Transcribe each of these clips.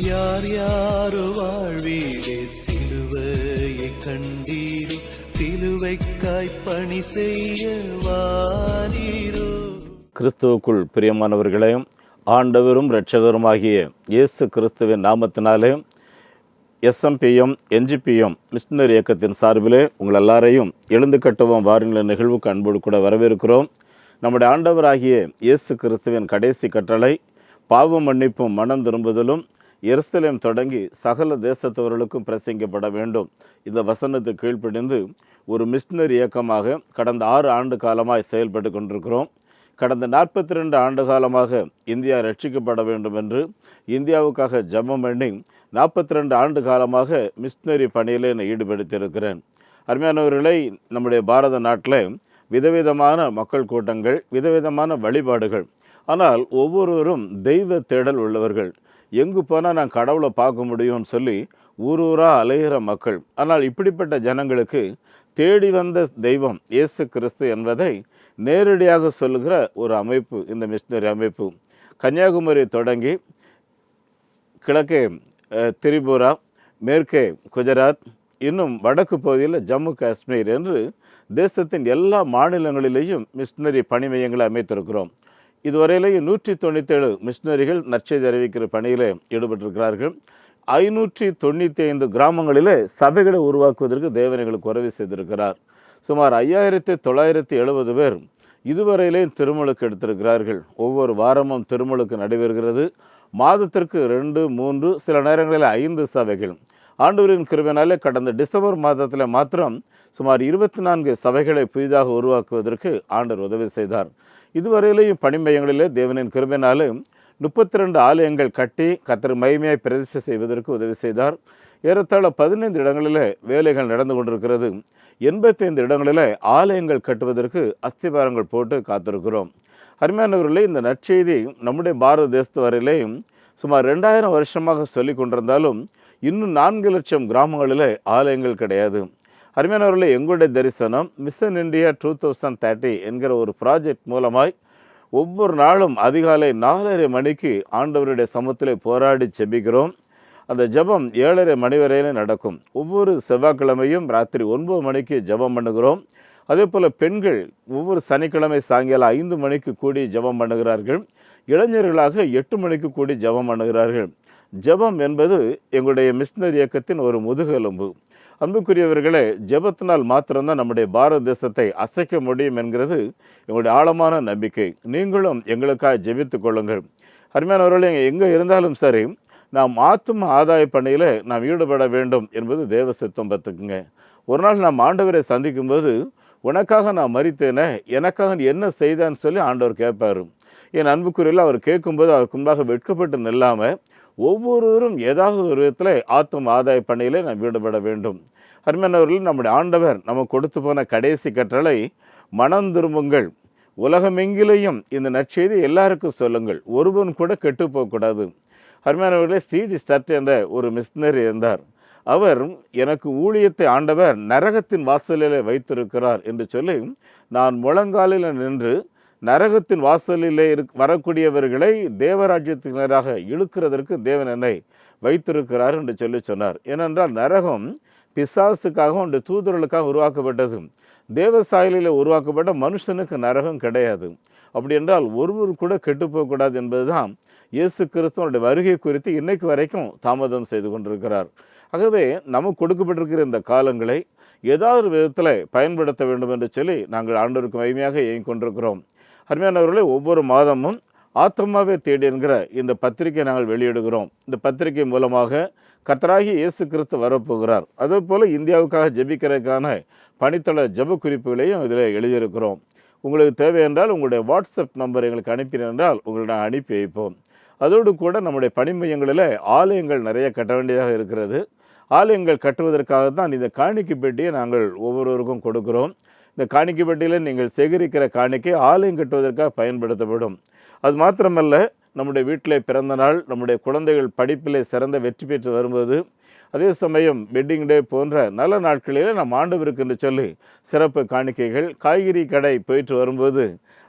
யார் யாரோ வாழ்வீரே சிலுவையை கண்டீரோ, சிலுவைக்காய் பணி செய்ய வாரீரோ. கிறிஸ்துவுக்குள் பிரியமானவர்களே, ஆண்டவரும் இரட்சகருமாகிய இயேசு கிறிஸ்துவின் நாமத்தினாலே எஸ்எம்பிஎம் என்ஜிபிஎம் மிஷனரி இயக்கத்தின் சார்பிலே உங்கள் எல்லாரையும் எழுந்து கட்டுவோம் வாருங்கள் நிகழ்வுக்கு அன்போடு கூட வரவேற்கிறோம். நம்முடைய ஆண்டவராகிய இயேசு கிறிஸ்துவின் கடைசி கட்டளை பாவ மன்னிப்பும் மனம் திரும்புதலும் எருசலேம் தொடங்கி சகல தேசத்தவர்களுக்கும் பிரசங்கிக்கப்பட வேண்டும். இந்த வசனத்துக்கு கீழ்ப்படிந்து ஒரு மிஷனரி இயக்கமாக கடந்த 6 ஆண்டு காலமாய் செயல்பட்டு கொண்டிருக்கிறோம். கடந்த 42 ஆண்டு காலமாக இந்தியா ரட்சிக்கப்பட வேண்டும் என்று இந்தியாவுக்காக ஜெபம் பண்ணி 42 ஆண்டு காலமாக மிஷனரி பணியில் என்னை ஈடுபடுத்தியிருக்கிறேன். அருமையானவர்களை, நம்முடைய பாரத நாட்டில் விதவிதமான மக்கள் கூட்டங்கள், விதவிதமான வழிபாடுகள். ஆனால் ஒவ்வொருவரும் தெய்வ தேடல் உள்ளவர்கள். எங்கு போனால் நான் கடவுளை பார்க்க முடியும்னு சொல்லி ஊரூராக அலைகிற மக்கள். ஆனால் இப்படிப்பட்ட ஜனங்களுக்கு தேடி வந்த தெய்வம் இயேசு கிறிஸ்து என்பதை நேரடியாக சொல்லுகிற ஒரு அமைப்பு இந்த மிஷனரி அமைப்பு. கன்னியாகுமரி தொடங்கி கிழக்கே திரிபுரா, மேற்கே குஜராத், இன்னும் வடக்கு பகுதியில் ஜம்மு காஷ்மீர் என்று தேசத்தின் எல்லா மாநிலங்களிலேயும் மிஷனரி பணி மையங்களை அமைத்திருக்கிறோம். இதுவரையிலேயும் 197 மிஷனரிகள் நற்செய்தி அறிவிக்கிற பணியில் ஈடுபட்டிருக்கிறார்கள். 595 கிராமங்களிலே சபைகளை உருவாக்குவதற்கு தேவன் எங்களுக்கு உதவி செய்திருக்கிறார். சுமார் 5970 பேர் இதுவரையிலேயும் திருமுழுக்கு எடுத்திருக்கிறார்கள். ஒவ்வொரு வாரமும் திருமுழுக்கு நடைபெறுகிறது. மாதத்திற்கு 2, 3, சில நேரங்களில் 5 சபைகள். ஆண்டவரின் கிருபையினாலே கடந்த டிசம்பர் மாதத்தில் மாத்திரம் சுமார் 24 சபைகளை புதிதாக உருவாக்குவதற்கு ஆண்டவர் உதவி செய்தார். இதுவரையிலேயும் பணி மையங்களிலே தேவனின் கிருபையினாலே 32 ஆலயங்கள் கட்டி கர்த்தர் மகிமையை பிரதிஷ்டை செய்வதற்கு உதவி செய்தார். ஏறத்தாழ 15 இடங்களில் வேலைகள் நடந்து கொண்டிருக்கிறது. 85 இடங்களில் ஆலயங்கள் கட்டுவதற்கு அஸ்திபாரங்கள் போட்டு காத்திருக்கிறோம். அருமையானவர்களே, இந்த நற்செய்தி நம்முடைய பாரத தேசத்து வரையிலேயும் சுமார் 2000 வருஷமாக சொல்லி கொண்டிருந்தாலும் இன்னும் 4 லட்சம் கிராமங்களில் ஆலயங்கள் கிடையாது. அருமையானவர்களே, எங்களுடைய தரிசனம் மிஷன் இந்தியா 2030 என்கிற ஒரு ப்ராஜெக்ட் மூலமாய் ஒவ்வொரு நாளும் அதிகாலை 4:30 மணிக்கு ஆண்டவருடைய சமூகத்திலே போராடி செபிக்கிறோம். அந்த ஜெபம் 7:30 மணி வரையிலே நடக்கும். ஒவ்வொரு செவ்வாய்க்கிழமையும் ராத்திரி 9 மணிக்கு ஜெபம் பண்ணுகிறோம். அதே போல் பெண்கள் ஒவ்வொரு சனிக்கிழமை சாயங்காலம் 5 மணிக்கு கூடி ஜெபம் பண்ணுகிறார்கள். இளைஞர்களாக 8 மணிக்கு கூடி ஜெபம் பண்ணுகிறார்கள். ஜெபம் என்பது எங்களுடைய மிஷனரி இயக்கத்தின் ஒரு முதுகெலும்பு. அன்புக்குரியவர்களே, ஜெபத்தினால் மாத்திரம்தான் நம்முடைய பாரத தேசத்தை அசைக்க முடியும் என்கிறது எங்களுடைய ஆழமான நம்பிக்கை. நீங்களும் எங்களுக்காக ஜெபித்து கொள்ளுங்கள். அருமையானவர்களே, எங்கே இருந்தாலும் சரி, நாம் ஆத்தும ஆதாய பணியில் நாம் ஈடுபட வேண்டும் என்பது தேவ சித்தம். பார்த்துக்குங்க. ஒரு நாள் நாம் ஆண்டவரை சந்திக்கும்போது, உனக்காக நான் மரித்தேனே, எனக்காக என்ன செய்தான்னு சொல்லி ஆண்டவர் கேட்பார். என் அன்புக்குரியல அவர் கேட்கும்போது அவருக்கு முன்பாக வெட்கப்பட்டு நில்லாமல் ஒவ்வொருவரும் ஏதாவது ஒரு விதத்தில் ஆத்தும ஆதாய பணியிலே நாம் ஈடுபட வேண்டும். அருமையானவர்கள், நம்முடைய ஆண்டவர் நமக்கு கொடுத்து போன கடைசி கட்டளை மனம் திரும்புங்கள், உலகமெங்கிலேயும் இந்த நற்செய்தி எல்லாருக்கும் சொல்லுங்கள், ஒருவன் கூட கெட்டு போகக்கூடாது. அருமையானவர்களே, C.D. ஸ்டட் என்ற ஒரு மிஷனரி இருந்தார். அவர் எனக்கு ஊழியத்தை ஆண்டவர் நரகத்தின் வாசலில் வைத்திருக்கிறார் என்று சொல்லி, நான் முழங்காலில் நின்று நரகத்தின் வாசலிலே வரக்கூடியவர்களை தேவராஜ்யத்தினராக இழுக்கிறதற்கு தேவன் என்னை வைத்திருக்கிறார் என்று சொன்னார். ஏனென்றால் நரகம் பிசாசுக்காகவும் அந்த தூதர்களுக்காக உருவாக்கப்பட்டது. தேவ சாயலில் உருவாக்கப்பட்ட மனுஷனுக்கு நரகம் கிடையாது. அப்படி என்றால் ஒருவர் கூட கெட்டு போகக்கூடாது என்பதுதான் இயேசு கிறிஸ்துவனுடைய வருகை குறித்து இன்னைக்கு வரைக்கும் தாமதம் செய்து கொண்டிருக்கிறார். ஆகவே நமக்கு கொடுக்கப்பட்டிருக்கிற இந்த காலங்களை ஏதாவது விதத்தில் பயன்படுத்த வேண்டும் என்று சொல்லி நாங்கள் ஆண்டவருக்கு மகிமையாக இயங்கிக் கொண்டிருக்கிறோம். அருமையானவர்களே, ஒவ்வொரு மாதமும் ஆத்மாவே தேடி என்கிற இந்த பத்திரிகை நாங்கள் வெளியிடுகிறோம். இந்த பத்திரிகை மூலமாக கர்த்தராகிய இயேசு கிறிஸ்து வரப்போகிறார். அதே போல் இந்தியாவுக்காக ஜெபிக்கிறதுக்கான பணித்தள ஜெப குறிப்புகளையும் இதில் எழுதியிருக்கிறோம். உங்களுக்கு தேவை என்றால் உங்களுடைய வாட்ஸ்அப் நம்பர் எங்களுக்கு அனுப்பினென்றால் உங்களை நான் அனுப்பி வைப்போம். அதோடு கூட நம்முடைய பணி மையங்களில் ஆலயங்கள் நிறைய கட்ட வேண்டியதாக இருக்கிறது. ஆலயங்கள் கட்டுவதற்காக தான் இந்த காணிக்கை பெட்டியை நாங்கள் ஒவ்வொருவருக்கும் கொடுக்கிறோம். இந்த காணிக்கை பெட்டியில் நீங்கள் சேகரிக்கிற காணிக்கை ஆலயம் கட்டுவதற்காக பயன்படுத்தப்படும். அது மாத்திரமல்ல, நம்முடைய வீட்டில் பிறந்த நாள், நம்முடைய குழந்தைகள் படிப்பில் சிறந்த வெற்றி பெற்று வரும்போது, அதே சமயம் வெட்டிங் டே போன்ற நல்ல நாட்களில் நாம் ஆண்டவருக்கு என்று சொல்லி சிறப்பு காணிக்கைகள், காய்கறி கடை போயிட்டு வரும்போது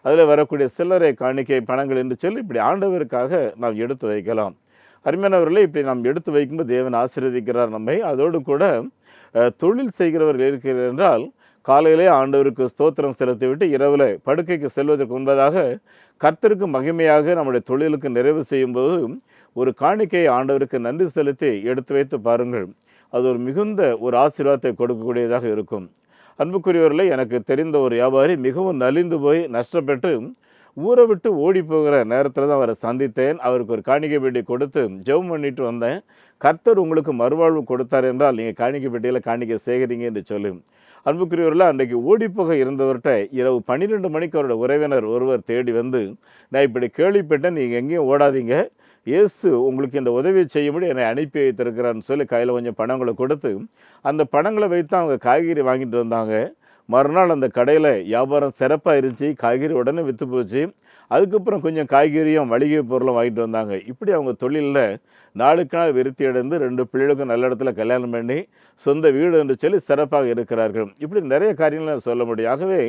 அதில் வரக்கூடிய சில்லறை காணிக்கை பணங்கள் என்று சொல்லி இப்படி ஆண்டவருக்காக நாம் எடுத்து வைக்கலாம். அருமையானவர்களே, இப்படி நாம் எடுத்து வைக்கும்போது தேவன் ஆசீர்வதிக்கிறார் நம்மை. அதோடு கூட தொழில் செய்கிறவர்கள் இருக்கிறார் என்றால் காலையிலே ஆண்டவருக்கு ஸ்தோத்திரம் செலுத்திவிட்டு இரவில் படுக்கைக்கு செல்வதற்கு முன்பதாக கர்த்தருக்கு மகிமையாக நம்முடைய தொழிலுக்கு நிறைவு செய்யும்போது ஒரு காணிக்கையை ஆண்டவருக்கு நன்றி செலுத்தி எடுத்து வைத்து பாருங்கள். அது ஒரு மிகுந்த ஒரு ஆசீர்வாதத்தை கொடுக்கக்கூடியதாக இருக்கும். அன்புக்குரியவர்களே, எனக்கு தெரிந்த ஒரு வியாபாரி மிகவும் நலிந்து போய் நஷ்டப்பட்டு ஊரை விட்டு ஓடி போகிற நேரத்தில் தான் அவரை சந்தித்தேன். அவருக்கு ஒரு காணிக்கை பெட்டி கொடுத்து ஜெபம் பண்ணிட்டு வந்தேன். கர்த்தர் உங்களுக்கு மறுவாழ்வு கொடுத்தார் என்றால் நீங்கள் காணிக்கை பெட்டியில் காணிக்கை சேகரிங்க என்று சொல்லி. அன்புக்குரியவர்களே, அன்றைக்கு ஓடிப்போக இருந்தவர்கிட்ட இரவு 12 மணிக்கு அவரோட உறவினர் ஒருவர் தேடி வந்து, நான் இப்படி கேள்விப்பட்டேன், நீங்கள் எங்கேயும் ஓடாதீங்க, இயேசு உங்களுக்கு இந்த உதவியை செய்யும்படி என்னை அனுப்பி வைத்திருக்கிறான்னு சொல்லி கையில் கொஞ்சம் பணங்களை கொடுத்து அந்த பணங்களை வைத்து அவங்க காய்கறி வாங்கிட்டு வந்தாங்க. மறுநாள் அந்த கடையில் வியாபாரம் சிறப்பாக இருந்துச்சு. காய்கறி உடனே விற்று போச்சு. அதுக்கப்புறம் கொஞ்சம் காய்கறியும் மளிகை பொருளும் வாங்கிட்டு வந்தாங்க. இப்படி அவங்க தொழிலில் நாளுக்கு நாள் விருத்தி அடைந்து 2 பிள்ளைகளுக்கும் நல்ல இடத்துல கல்யாணம் பண்ணி சொந்த வீடு என்று சொல்லி சிறப்பாக இருக்கிறார்கள். இப்படி நிறைய காரியங்கள் சொல்ல முடியும். ஆகவே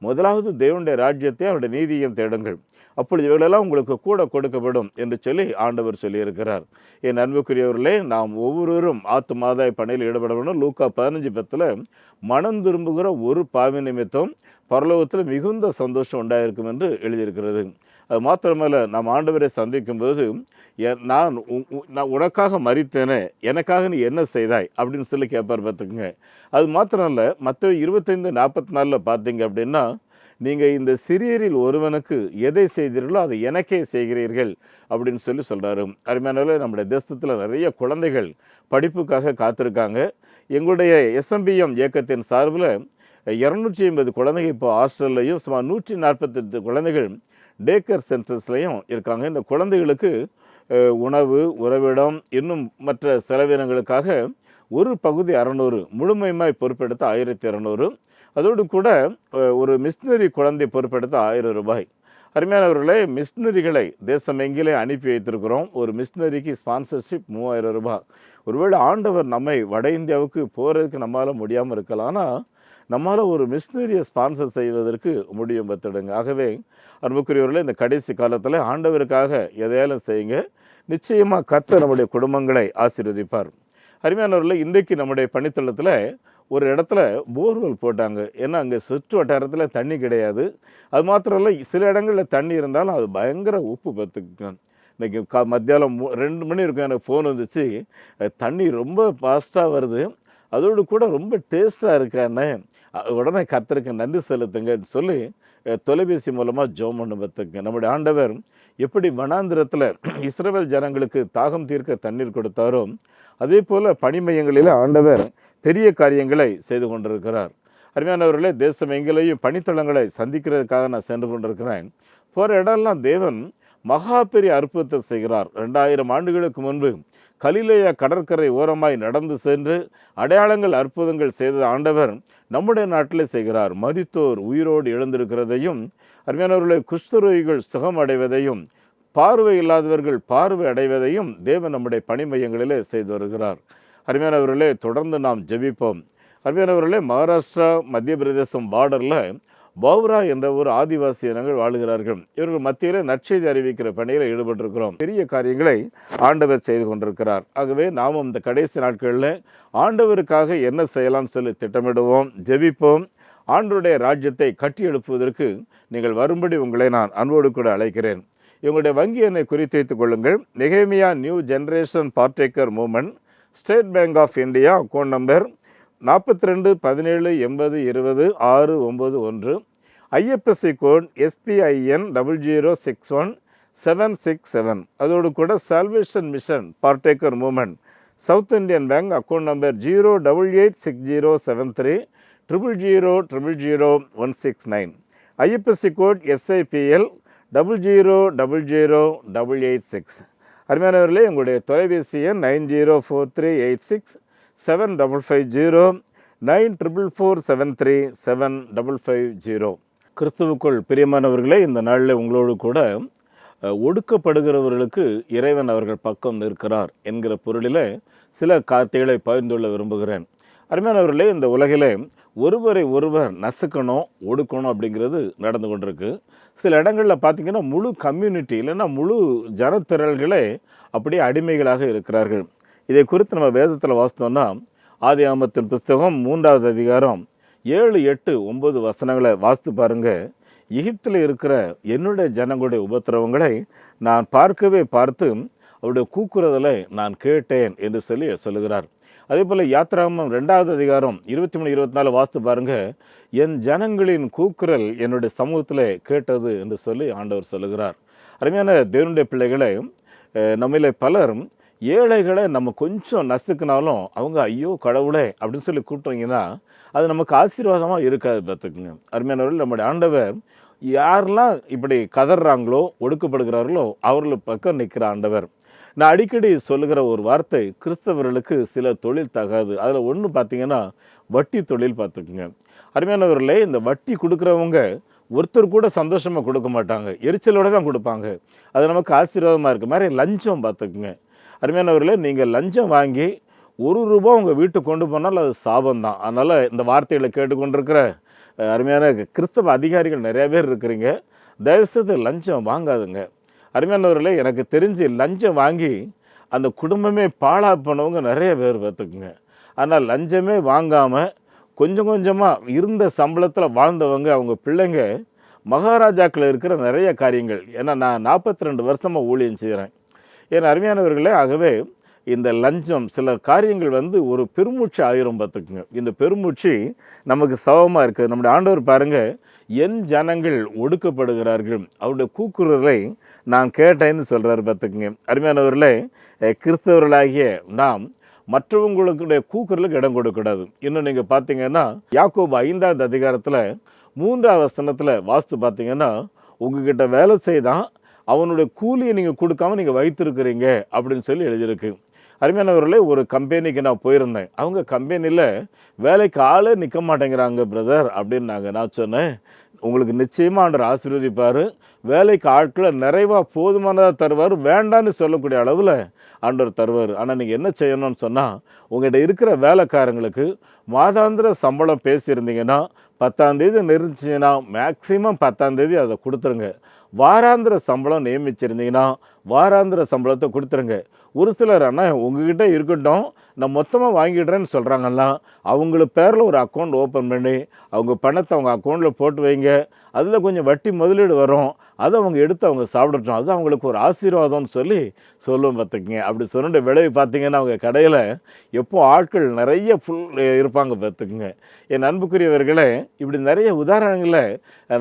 முதலாவது தேவனுடைய ராஜ்யத்தை அவருடைய நீதியையும் தேடுங்கள், அப்பொழுது இவர்களெல்லாம் உங்களுக்கு கூட கொடுக்கப்படும் என்று சொல்லி ஆண்டவர் சொல்லியிருக்கிறார். என் அன்புக்குரியவர்களே, நாம் ஒவ்வொருவரும் ஆத்துமாதாய பணியில் ஈடுபட வேண்டும். லூக்கா 15:10 மனம் திரும்புகிற ஒரு பாவி நிமித்தம் பரலோகத்தில் மிகுந்த சந்தோஷம் உண்டாயிருக்கும் என்று எழுதியிருக்கிறது. அது மாத்திரமல்ல, நாம் ஆண்டவரை சந்திக்கும்போது நான் உனக்காக மரித்தேனே, எனக்காக நீ என்ன செய்தாய் அப்படின்னு சொல்லி கேட்பார் பார்த்துக்குங்க. அது மாத்திரம் இல்லை, மத்தேயு 25:44 பார்த்தீங்க அப்படின்னா, நீங்கள் இந்த சிறியரில் ஒருவனுக்கு எதை செய்தீர்களோ அதை எனக்கே செய்கிறீர்கள் அப்படின்னு சொல்லி சொல்கிறாரு. அருமையானவர்களே, நம்முடைய தேசத்தில் நிறைய குழந்தைகள் படிப்புக்காக காத்திருக்காங்க. எங்களுடைய SMPM இயக்கத்தின் சார்பில் 250 குழந்தைகள் இப்போ ஹாஸ்டல்லையும் சுமார் 148 குழந்தைகள் டேக்கர் சென்டர்ஸ்லையும் இருக்காங்க. இந்த குழந்தைகளுக்கு உணவு, உறவிடம், இன்னும் மற்ற செலவினங்களுக்காக ஒரு பகுதி 600, முழுமையுமாய் பொறுப்பெடுத்த 1200, அதோடு கூட ஒரு மிஷினரி குழந்தை பொறுப்பெடுத்த 1000 ரூபாய். அருமையானவர்களே, மிஷினரிகளை தேசம் எங்கிலே அனுப்பி வைத்திருக்கிறோம். ஒரு மிஷினரிக்கு ஸ்பான்சர்ஷிப் 3000 ரூபாய். ஒருவேளை ஆண்டவர் நம்மை வட இந்தியாவுக்கு போகிறதுக்கு நம்மளால் முடியாமல் இருக்கலாம், ஆனால் நம்மளால் ஒரு மிஷினரியை ஸ்பான்சர் செய்வதற்கு முடியும் பார்த்துடுங்க. ஆகவே அன்புக்குரியவர்களே, இந்த கடைசி காலத்தில் ஆண்டவருக்காக எதையாலும் செய்யுங்க. நிச்சயமாக கர்த்தர் நம்முடைய குடும்பங்களை ஆசீர்வதிப்பார். அருமையானவர்களே, இன்றைக்கு நம்முடைய பணித்தளத்தில் ஒரு இடத்துல போர்வெல் போட்டாங்க. ஏன்னா அங்கே சுற்று வட்டாரத்தில் தண்ணி கிடையாது. அது மாத்திரம் இல்லை, சில இடங்களில் தண்ணி இருந்தாலும் அது பயங்கர உப்பு பார்த்துக்குங்க. இன்றைக்கி மத்தியானம் 2 மணி இருக்கும், எனக்கு ஃபோன் வந்துச்சு, தண்ணி ரொம்ப ஃபாஸ்ட்டாக வருது, அதோடு கூட ரொம்ப டேஸ்ட்டாக இருக்கானே, உடனே கர்த்தருக்கு நன்றி செலுத்துங்கன்னு சொல்லி தொலைபேசி மூலமாக ஜெபம் பண்ண பார்த்துங்க. நம்முடைய ஆண்டவர் எப்படி வனாந்திரத்தில் இஸ்ரவேல் ஜனங்களுக்கு தாகம் தீர்க்க தண்ணீர் கொடுத்தாரோ, அதே போல் பணிமையங்களில் ஆண்டவர் பெரிய காரியங்களை செய்து கொண்டிருக்கிறார். அருமையானவர்களே, தேசம் எங்களையும் பணித்தளங்களை சந்திக்கிறதுக்காக நான் சென்று கொண்டிருக்கிறேன். போகிற இடம்லாம் தேவன் மகா பெரிய அற்புதத்தை செய்கிறார். 2000 ஆண்டுகளுக்கு முன்பு கலிலேயா கடற்கரை ஓரமாய் நடந்து சென்று அடையாளங்கள், அற்புதங்கள் செய்த ஆண்டவர் நம்முடைய நாட்டிலே செய்கிறார். மரித்தோர் உயிரோடு எழுந்திருக்கிறதையும், அருமையானவர்களை குஷ்டரோகிகள் சுகம் அடைவதையும், பார்வை இல்லாதவர்கள் பார்வை அடைவதையும் தேவன் நம்முடைய பணிமையங்களிலே செய்து வருகிறார். அருமையானவர்களே, தொடர்ந்து நாம் ஜெபிப்போம். அருமையானவர்களே, மகாராஷ்டிரா மத்திய பிரதேசம் பார்டரில் பௌரா என்ற ஒரு ஆதிவாசி இனங்கள் வாழுகிறார்கள். இவர்கள் மத்தியில் நற்செய்தி அறிவிக்கிற பணியில் ஈடுபட்டிருக்கிறோம். பெரிய காரியங்களை ஆண்டவர் செய்து கொண்டிருக்கிறார். ஆகவே நாமும் இந்த கடைசி நாட்களில் ஆண்டவருக்காக என்ன செய்யலாம்னு சொல்லி திட்டமிடுவோம், ஜெபிப்போம். ஆண்டவருடைய ராஜ்யத்தை கட்டி எழுப்புவதற்கு நீங்கள் வரும்படி உங்களை நான் அன்போடு கூட அழைக்கிறேன். இவங்களுடைய வங்கி எண்ணை குறித்து வைத்துக் கொள்ளுங்கள். நெகேமியா new generation partaker movement, State Bank of India, account number 42 17 80 20 691, IFSC code SPIN 0061 767. அதோடு கூட salvation mission partaker movement, South Indian Bank, account number 0886073 000 169, IFSC code SIPL 000086. அருமையானவர்களே, உங்களுடைய தொலைபேசி எண் 904386 7550 944737 7550. கிறிஸ்துவுக்குள் பிரியமானவர்களே, இந்த நாளில் உங்களோடு கூட ஒடுக்கப்படுகிறவர்களுக்கு இறைவன் அவர்கள் பக்கம் நிற்கிறார் என்கிற பொருளில் சில காரியங்களை பகிர்ந்துள்ள விரும்புகிறேன். அருமையானவர்களே, இந்த உலகிலே ஒருவரை ஒருவர் நசுக்கணும், ஒடுக்கணும் அப்படிங்கிறது நடந்து கொண்டிருக்கு. சில இடங்களில் பார்த்தீங்கன்னா முழு கம்யூனிட்டி இல்லைன்னா முழு ஜனத்திரள்களே அப்படியே அடிமைகளாக இருக்கிறார்கள். இதை குறித்து நம்ம வேதத்தில் வாசித்தோம்னா ஆதியாகமத்தின் புஸ்தகம் 3வது அதிகாரம் 7, 8, 9 வசனங்களை வாசித்து பாருங்க. எகிப்தில் இருக்கிற என்னுடைய ஜனங்களுடைய உபத்திரவங்களை நான் பார்த்து அவருடைய கூக்குறதலை நான் கேட்டேன் என்று சொல்லுகிறார். அதே போல் யாத்திராகமம் 2வது அதிகாரம் 23, 24 வாசித்து பாருங்க. என் ஜனங்களின் கூக்குரல் என்னுடைய சமூகத்தில் கேட்டது என்று சொல்லி ஆண்டவர் சொல்லுகிறார். அருமையான தேவனுடைய பிள்ளைகளை, நம்மள பலர் ஏழைகளை நம்ம கொஞ்சம் நசுக்குனாலும் அவங்க ஐயோ கடவுளே அப்படின்னு சொல்லி கூப்பிட்டீங்கன்னா அது நமக்கு ஆசீர்வாதமாக இருக்காது. பார்த்துக்குங்க அருமையானவர்கள், நம்முடைய ஆண்டவர் யாரெல்லாம் இப்படி கதறாங்களோ ஒடுக்கப்படுகிறார்களோ அவர்கள் பக்கம் நிற்கிற ஆண்டவர். நான் அடிக்கடி சொல்லுகிற ஒரு வார்த்தை, கிறிஸ்தவர்களுக்கு சில தொழில் தகாது. அதில் ஒன்று பார்த்தீங்கன்னா வட்டி தொழில். பார்த்துக்குங்க அருமையானவர்களே, இந்த வட்டி கொடுக்குறவங்க ஒருத்தர் கூட சந்தோஷமாக கொடுக்க மாட்டாங்க, எரிச்சலோடு தான் கொடுப்பாங்க. அது நமக்கு ஆசீர்வாதமாக இருக்குது மாதிரி லஞ்சம். பார்த்துக்குங்க அருமையானவர்களே, நீங்கள் லஞ்சம் வாங்கி ₹1 உங்கள் வீட்டுக்கு கொண்டு போனால் அது சாபம்தான். அதனால் இந்த வார்த்தைகளை கேட்டுக்கொண்டிருக்கிற அருமையான கிறிஸ்தவ அதிகாரிகள் நிறைய பேர் இருக்கிறீங்க, தயவுசெய்து லஞ்சம் வாங்காதுங்க. அருமையானவர்களே, எனக்கு தெரிஞ்சு லஞ்சம் வாங்கி அந்த குடும்பமே பாழா போனவங்க நிறைய பேர். பார்த்துக்குங்க. ஆனால் லஞ்சமே வாங்காமல் கொஞ்சம் கொஞ்சமாக இருந்த சம்பளத்தில் வாழ்ந்தவங்க, அவங்க பிள்ளைங்க மகாராஜாக்கள் இருக்கிற நிறைய காரியங்கள். ஏன்னா நான் 42 வருஷமாக ஊழியம் செய்கிறேன். ஏன்னா அருமையானவர்களே, ஆகவே இந்த லஞ்சம் சில காரியங்கள் ஒரு பெருமூச்சு ஆயிரும். பார்த்துக்குங்க. இந்த பெருமூச்சு நமக்கு சவமாக இருக்குது. நம்முடைய ஆண்டவர் பாருங்கள், என் ஜனங்கள் ஒடுக்கப்படுகிறார்கள், அவருடைய கூக்குரலை நான் கேட்டேன்னு சொல்கிறார். பார்த்துக்குங்க அருமையானவர்களே, கிறிஸ்தவர்களாகிய நாம் மற்றவங்களுடைய கூக்குரலுக்கு இடம் கொடுக்கக்கூடாது. இன்னும் நீங்கள் பார்த்தீங்கன்னா யாக்கோபு 5வது அதிகாரத்தில் 3வது வசனத்தில் வாஸ்து பார்த்தீங்கன்னா, உங்ககிட்ட வேலை செய்தான் அவனுடைய கூலியை நீங்கள் கொடுக்காம நீங்கள் வைத்திருக்கிறீங்க அப்படின்னு சொல்லி எழுதியிருக்கு. அருமையானவர்களே, ஒரு கம்பெனிக்கு நான் போயிருந்தேன். அவங்க கம்பெனியில் வேலைக்கு ஆளே நிற்க மாட்டேங்கிறாங்க பிரதர் அப்படின்னாங்க. நான் சொன்னேன், உங்களுக்கு நிச்சயமாக ஆண்டவர் ஆசீர்வதிப்பார், வேலைக்கு ஆட்களை நிறைவாக போதுமானதாக தருவார், வேண்டான்னு சொல்லக்கூடிய அளவில் ஆண்டவர் தருவார். ஆனால் நீங்கள் என்ன செய்யணும்னு சொன்னால், உங்கள்கிட்ட இருக்கிற வேலைக்காரங்களுக்கு மாதாந்திர சம்பளம் பேசியிருந்தீங்கன்னா 10ஆம் தேதி நெருங்கிச்சிங்கன்னா மேக்சிமம் 10ஆம் தேதி அதை கொடுத்துருங்க. வாராந்திர சம்பளம் நியமிச்சிருந்தீங்கன்னா வாராந்திர சம்பளத்தை கொடுத்துருங்க. ஒரு சிலர் அண்ணா உங்ககிட்ட இருக்கட்டும் நான் மொத்தமாக வாங்கிடுறேன்னு சொல்கிறாங்கல்லாம், அவங்கள பேரில் ஒரு அக்கௌண்ட் ஓப்பன் பண்ணி அவங்க பணத்தை அவங்க அக்கௌண்ட்டில் போட்டு வைங்க. அதில் கொஞ்சம் வட்டி முதலீடு வரும், அதை அவங்க எடுத்து அவங்க சாப்பிடட்டும், அது அவங்களுக்கு ஒரு ஆசீர்வாதம்னு சொல்லுவோம். பார்த்துக்குங்க. அப்படி சொன்ன விளைவு பார்த்தீங்கன்னா அவங்க கடையில் எப்போ ஆட்கள் நிறைய இருப்பாங்க. பார்த்துக்குங்க. என் அன்புக்குரியவர்களே, இப்படி நிறைய உதாரணங்களை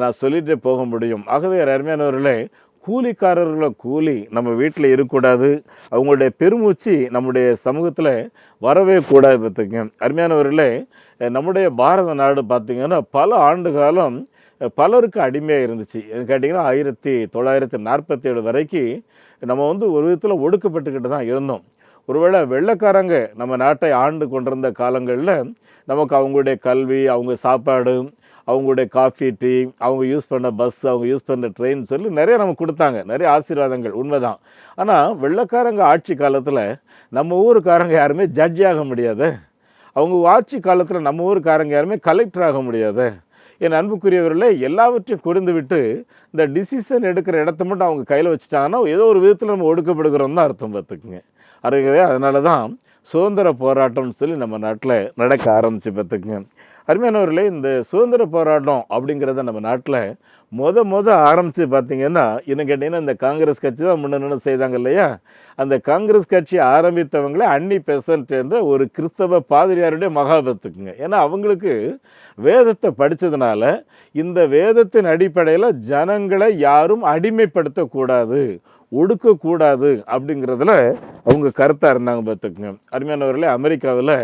நான் சொல்லிகிட்டே போக முடியும். ஆகவே அருமையானவர்களே, கூலிக்காரர்கள கூலி நம்ம வீட்டில் இருக்கக்கூடாது, அவங்களுடைய பெருமூச்சு நம்முடைய சமூகத்தில் வரவே கூடாது. பார்த்துங்க அருமையானவர்களே, நம்முடைய பாரத நாடு பார்த்திங்கன்னா பல ஆண்டு காலம் பலருக்கு அடிமையாக இருந்துச்சு. கேட்டிங்கன்னா 1947 வரைக்கும் நம்ம ஒரு விதத்தில் ஒடுக்கப்பட்டுக்கிட்டு தான் இருந்தோம். ஒருவேளை வெள்ளைக்காரங்க நம்ம நாட்டை ஆண்டு கொண்டிருந்த காலங்களில் நமக்கு அவங்களுடைய கல்வி, அவங்க சாப்பாடு, அவங்களுடைய காஃபி, டீ, அவங்க யூஸ் பண்ண பஸ், அவங்க யூஸ் பண்ண ட்ரெயின் சொல்லி நிறைய நமக்கு கொடுத்தாங்க, நிறைய ஆசீர்வாதங்கள், உண்மைதான். ஆனால் வெள்ளைக்காரங்க ஆட்சி காலத்தில் நம்ம ஊருக்காரங்க யாருமே ஜட்ஜ் ஆக முடியாது, அவங்க ஆட்சி காலத்தில் நம்ம ஊருக்காரங்க யாருமே கலெக்டர் ஆக முடியாது. என் அன்புக்குரியவர்களே, எல்லாவற்றையும் கொடுந்து விட்டு இந்த டிசிஷன் எடுக்கிற இடத்த மட்டும் அவங்க கையில் வச்சுட்டாங்கன்னா ஏதோ ஒரு விதத்தில் நம்ம ஒடுக்கப்படுகிறோம் தான் அர்த்தம். பார்த்துக்குங்க. அருகவே அதனால தான் சுதந்திர போராட்டம்னு சொல்லி நம்ம நாட்டில் நடக்க ஆரம்பிச்சு. பார்த்துக்குங்க அருமையானவர்களே, இந்த சுதந்திர போராட்டம் அப்படிங்கிறத நம்ம நாட்டில் ஆரம்பித்து பார்த்திங்கன்னா, இன்னும் கேட்டிங்கன்னா இந்த காங்கிரஸ் கட்சி தான் முன்ன செய்தாங்க இல்லையா. அந்த காங்கிரஸ் கட்சி ஆரம்பித்தவங்களே அன்னி பெசன்ட் என்ற ஒரு கிறிஸ்தவ பாதிரியாருடைய மகாபத்துக்குங்க. ஏன்னா அவங்களுக்கு வேதத்தை படித்ததுனால இந்த வேதத்தின் அடிப்படையில் ஜனங்களை யாரும் அடிமைப்படுத்தக்கூடாது, ஒடுக்கக்கூடாது அப்படிங்கிறதுல அவங்க கருத்தாக இருந்தாங்க. பார்த்துக்குங்க அருமையானவர்களே, அமெரிக்காவில்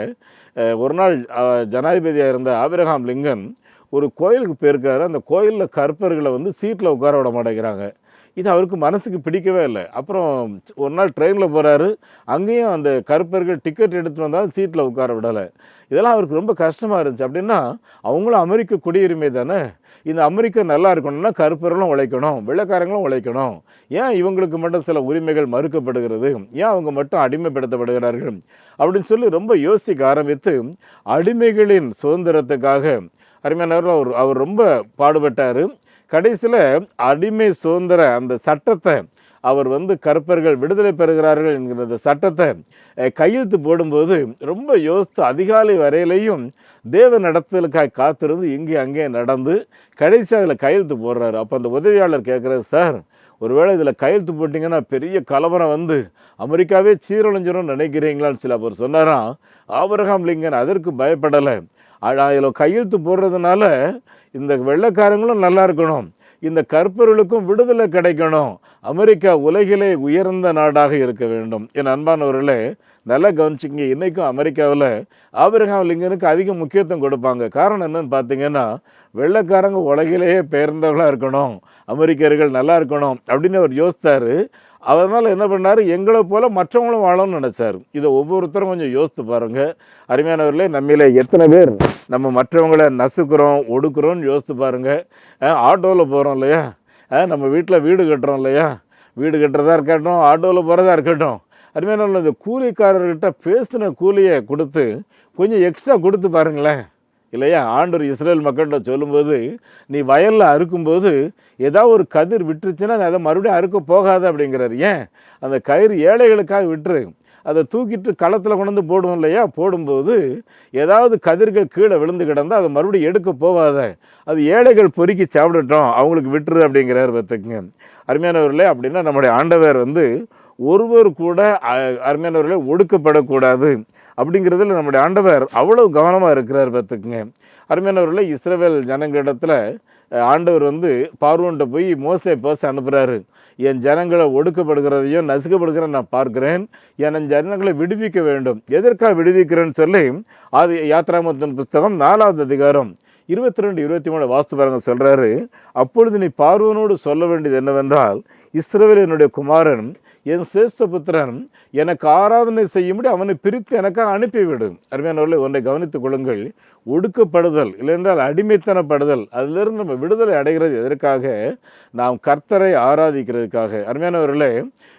ஒரு நாள் ஜனாதிபதியாக இருந்த ஆபிரகாம் லிங்கன் ஒரு கோயிலுக்கு போயிருக்காரு. அந்த கோயிலில் கற்பர்களை சீட்டில் உட்கார விட மாட்டேங்கிறாங்க. இது அவருக்கு மனசுக்கு பிடிக்கவே இல்லை. அப்புறம் ஒரு நாள் ட்ரெயினில் போகிறாரு, அங்கேயும் அந்த கருப்பர்கள் டிக்கெட் எடுத்துகிட்டு வந்தாலும் சீட்டில் உட்கார விடலை. இதெல்லாம் அவருக்கு ரொம்ப கஷ்டமாக இருந்துச்சு. அப்படின்னா அவங்களும் அமெரிக்க குடியுரிமை தானே, இந்த அமெரிக்கா நல்லா இருக்கணும்னா கருப்பர்களும் உழைக்கணும், வெள்ளைக்காரங்களும் உழைக்கணும். ஏன் இவங்களுக்கு மட்டும் சில உரிமைகள் மறுக்கப்படுகிறது, ஏன் அவங்க மட்டும் அடிமைப்படுத்தப்படுகிறார்கள் அப்படின்னு சொல்லி ரொம்ப யோசிக்க ஆரம்பித்து அடிமைகளின் சுதந்திரத்துக்காக அருமையானவர் அவர் ரொம்ப பாடுபட்டார். கடைசியில் அடிமை சுதந்திர அந்த சட்டத்தை அவர் கருப்பர்கள் விடுதலை பெறுகிறார்கள் என்கிற அந்த சட்டத்தை கையெழுத்து போடும்போது ரொம்ப யோசித்து அதிகாலை வரையிலையும் தேவ நடத்தலுக்காக காத்திருந்து இங்கே அங்கே நடந்து கடைசி அதில் கையெழுத்து போடுறாரு. அப்போ அந்த உதவியாளர் கேட்குறாரு, சார் ஒருவேளை இதில் கையெழுத்து போட்டிங்கன்னா பெரிய கலவரம் அமெரிக்காவே சீரழிஞ்சிரும்னு நினைக்கிறீங்களான்னு சொல்லி அவர் சொன்னாராம். ஆபிரகாம் லிங்கன் அதற்கு பயப்படலை. இதில் கையெழுத்து போடுறதுனால இந்த வெள்ளைக்காரங்களும் நல்லா இருக்கணும், இந்த கருப்பர்களுக்கும் விடுதலை கிடைக்கணும், அமெரிக்கா உலகிலே உயர்ந்த நாடாக இருக்க வேண்டும். என் அன்பானவர்களே, நல்லா கவனிச்சிங்க, இன்றைக்கும் அமெரிக்காவில் ஆபிரகாம் லிங்கனுக்கு அதிக முக்கியத்துவம் கொடுப்பாங்க. காரணம் என்னன்னு பார்த்தீங்கன்னா, வெள்ளைக்காரங்க உலகிலேயே பெயர்ந்தவர்களாக இருக்கணும், அமெரிக்கர்கள் நல்லா இருக்கணும் அப்படின்னு அவர் யோசித்தார். அதனால் என்ன பண்ணார், எங்களை போல் மற்றவங்களும் வாழணும்னு நினச்சார். இதை ஒவ்வொருத்தரும் கொஞ்சம் யோசித்து பாருங்கள். அருமையானவர்களே, நம்மள எத்தனை பேர் நம்ம மற்றவங்களை நசுக்கிறோம் ஒடுக்குறோன்னு யோசித்து பாருங்கள். ஆட்டோவில் போகிறோம் இல்லையா, நம்ம வீட்டில் வீடு கட்டுறோம் இல்லையா, வீடு கட்டுறதா இருக்கட்டும், ஆட்டோவில் போகிறதா இருக்கட்டும், அருமையானவர்கள் இந்த கூலிக்காரர்கிட்ட பேசின கூலியை கொடுத்து கொஞ்சம் எக்ஸ்ட்ரா கொடுத்து பாருங்களேன் இல்லையா. ஆண்டவர் இஸ்ரேல் மக்கள்கிட்ட சொல்லும்போது, நீ வயலில் அறுக்கும்போது ஏதாவது ஒரு கதிர் விட்டுருச்சுன்னா அதை மறுபடியும் அறுக்க போகாது அப்படிங்கிறார். ஏன், அந்த கயிறு ஏழைகளுக்காக விட்டுரு, அதை தூக்கிட்டு களத்தில் கொண்டு போடுவோம் இல்லையா, போடும்போது ஏதாவது கதிர்கள் கீழே விழுந்து கிடந்தால் அதை மறுபடியும் எடுக்க போகாத, அது ஏழைகள் பொறுக்கி சாப்பிடட்டும், அவங்களுக்கு விட்டுரு அப்படிங்கிறார். பார்த்துக்குங்க அருமையானவர்களே. அப்படின்னா நம்முடைய ஆண்டவர் ஒருவர் கூட அருமையானவர்களே ஒடுக்கப்படக்கூடாது அப்படிங்கிறதுல நம்முடைய ஆண்டவர் அவ்வளவு கவனமாக இருக்கிறார். பார்த்துக்குங்க அருமையானவர்களே, இஸ்ரவேல் ஜனங்களிடத்தில் ஆண்டவர் பார்வோன்ட்ட போய் மோசே பேச அனுப்புகிறாரு. என் ஜனங்களை ஒடுக்கப்படுகிறதையும் நசுக்கப்படுகிறத நான் பார்க்கிறேன், என் ஜனங்களை விடுவிக்க வேண்டும். எதற்காக விடுவிக்கிறேன்னு சொல்லி அது யாத்ராகமத்தின் புஸ்தகம் 4வது அதிகாரம் 22, 23 வாஸ்து பாருங்க சொல்கிறாரு. அப்பொழுது நீ பார்வோனோடு சொல்ல வேண்டியது என்னவென்றால், இஸ்ரவேல் என்னுடைய குமாரன், என் சிரேஷ்ட புத்திரன், எனக்கு ஆராதனை செய்யும்படி அவனை பிரித்து எனக்காக அனுப்பிவிடும். அருமையானவர்களை, ஒன்றை கவனித்துக் கொள்ளுங்கள். ஒடுக்கப்படுதல் இல்லைன்றால் அடிமைத்தனப்படுதல், அதிலிருந்து நம்ம விடுதலை அடைகிறது எதற்காக, நாம் கர்த்தரை ஆராதிக்கிறதுக்காக. அருமையானவர்களே,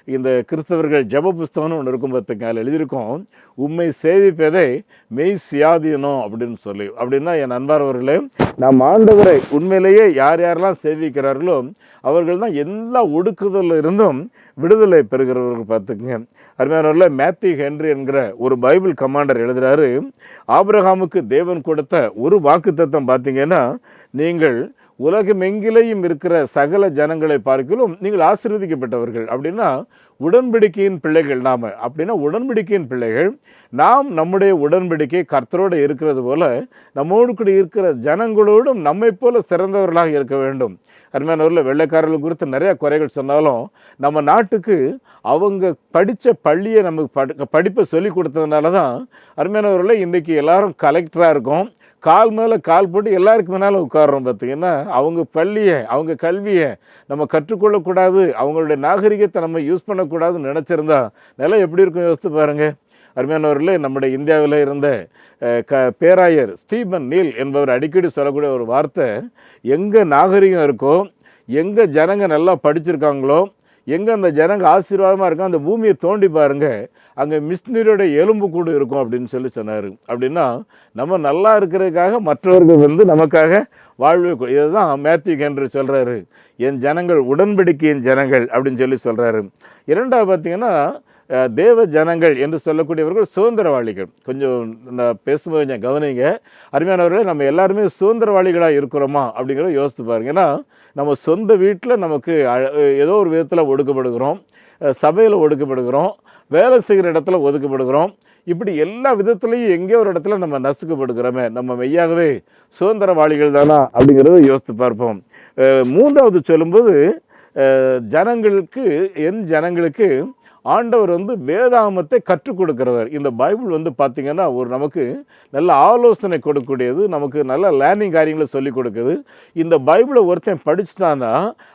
இந்த கிறிஸ்தவர்கள் ஜப புஸ்தகம்னு ஒன்று இருக்கும், பார்த்துங்க, அதில் எழுதியிருக்கோம், உம்மை சேவிப்பதை மெய் சுயாதீனம் அப்படின்னு சொல்லி. அப்படின்னா என் அன்பானவர்களே, நாம் ஆண்டவரை உண்மையிலேயே யார் யாரெல்லாம் சேவிக்கிறார்களோ அவர்கள் தான் எல்லா ஒடுக்குதலில் இருந்தும் விடுதலை பெறுகிறவர்கள். பார்த்துக்குங்க அருமையானவர்களே, மேத்யூ ஹென்றி என்கிற ஒரு பைபிள் கமாண்டர் எழுதுகிறாரு, ஆபிரகாமுக்கு தேவன் கொடுத்த ஒரு வாக்குத்தத்தம் பார்த்தீங்கன்னா, நீங்கள் உலகமெங்கிலேயும் இருக்கிற சகல ஜனங்களை பார்க்கலும் நீங்கள் ஆசீர்வதிக்கப்பட்டவர்கள். அப்படின்னா உடன்படிக்கையின் பிள்ளைகள் நாம். அப்படின்னா உடன்படிக்கையின் பிள்ளைகள் நாம் நம்முடைய உடன்படிக்கை கர்த்தரோடு இருக்கிறது போல நம்மோடு கூட இருக்கிற ஜனங்களோடும் நம்மை போல சிறந்தவர்களாக இருக்க வேண்டும். அருமையானவர்கள், வெள்ளைக்காரர்கள் குறித்து நிறையா குறைகள் சொன்னாலும் நம்ம நாட்டுக்கு அவங்க படித்த பள்ளியை நமக்கு படிப்பை சொல்லி கொடுத்ததுனால தான் அருமையானவர்களே இன்றைக்கி எல்லாரும் கலெக்டராக இருக்கோம், கால் மேலே கால் போட்டு எல்லாருக்கு மேலே உட்காடுறோம். பார்த்திங்கன்னா அவங்க பள்ளியை அவங்க கல்வியை நம்ம கற்றுக்கொள்ளக்கூடாது, அவங்களுடைய நாகரிகத்தை நம்ம யூஸ் பண்ணக்கூடாதுன்னு நினச்சிருந்தா நிலை எப்படி இருக்கும் யோசித்து பாருங்கள். அருமையானவர்களே, நம்முடைய இந்தியாவில் இருந்த பேராயர் ஸ்டீபன் நீல் என்பவர் அடிக்கடி சொல்லக்கூடிய ஒரு வார்த்தை, எங்கே நாகரிகம் இருக்கோ, எங்கே ஜனங்க நல்லா படிச்சிருக்காங்களோ, எங்கே அந்த ஜனங்க ஆசீர்வாதமாக இருக்கும், அந்த பூமியை தோண்டி பாருங்கள், அங்கே மிஷினரியோட எலும்பு கூடு இருக்கும் அப்படின்னு சொல்லி சொன்னார். அப்படின்னா நம்ம நல்லா இருக்கிறதுக்காக மற்றவர்கள் நமக்காக வாழ்வு. இதை தான் மேத்யூ ஹென்றி சொல்கிறாரு, என் ஜனங்கள் உடன்படிக்கையின் ஜனங்கள் அப்படின்னு சொல்லி சொல்கிறாரு. இரண்டாவது பார்த்திங்கன்னா, தேவ ஜனங்கள் என்று சொல்லக்கூடியவர்கள் சுதந்திரவாளிகள். கொஞ்சம் நான் பேசும்போது கொஞ்சம் கவனிங்க அருமையானவர்களே, நம்ம எல்லாருமே சுதந்திரவாளிகளாக இருக்கிறோமா அப்படிங்கிறத யோசித்து பாருங்க. ஏன்னா நம்ம சொந்த வீட்டில் நமக்கு ஏதோ ஒரு விதத்தில் ஒடுக்கப்படுகிறோம், சபையில் ஒடுக்கப்படுகிறோம், வேலை செய்கிற இடத்துல ஒதுக்கப்படுகிறோம், இப்படி எல்லா விதத்துலேயும் எங்கேயோ ஒரு இடத்துல நம்ம நசுக்கப்படுகிறோமே, நம்ம மெய்யாகவே சுதந்திரவாளிகள் தானா அப்படிங்கிறத யோசித்து பார்ப்போம். மூன்றாவது சொல்லும்போது, ஜனங்களுக்கு என் ஜனங்களுக்கு ஆண்டவர் வந்து வேதாகமத்தை கற்றுக் கொடுக்கிறவர். இந்த பைபிள் வந்து பார்த்திங்கன்னா ஒரு நமக்கு நல்ல ஆலோசனை கொடுக்கக்கூடியது, நமக்கு நல்ல லேர்னிங் காரியங்களை சொல்லிக் கொடுக்குது. இந்த பைபிளை ஒருத்தன் படிச்சுட்டான்னா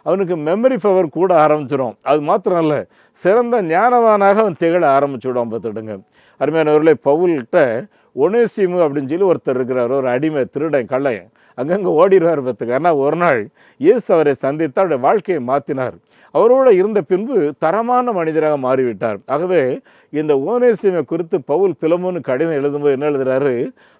அவனுக்கு மெமரி பவர் கூட ஆரம்பிச்சிடும். அது மாத்திரம் இல்லை, சிறந்த ஞானவானாக அவன் திகழ ஆரம்பிச்சுவிடான். பார்த்துடுங்க அருமையானவர்களே, பவுல்கிட்ட ஒனேசிமு அப்படின்னு சொல்லி ஒருத்தர் இருக்கிறார், ஒரு அடிமை, திருடன், கள்ளையன், அங்கங்கே ஓடிடுவார். பார்த்துக்க. ஆனால் ஒரு நாள் இயேசு அவரை சந்தித்து அவருடைய வாழ்க்கையை மாற்றினார். அவரோடு இருந்த பின்பு தரமான மனிதராக மாறிவிட்டார். ஆகவே இந்த ஓனேசிமை குறித்து பவுல் பிலமோனு கடிதம் எழுதும்போது என்ன எழுதுறாரு,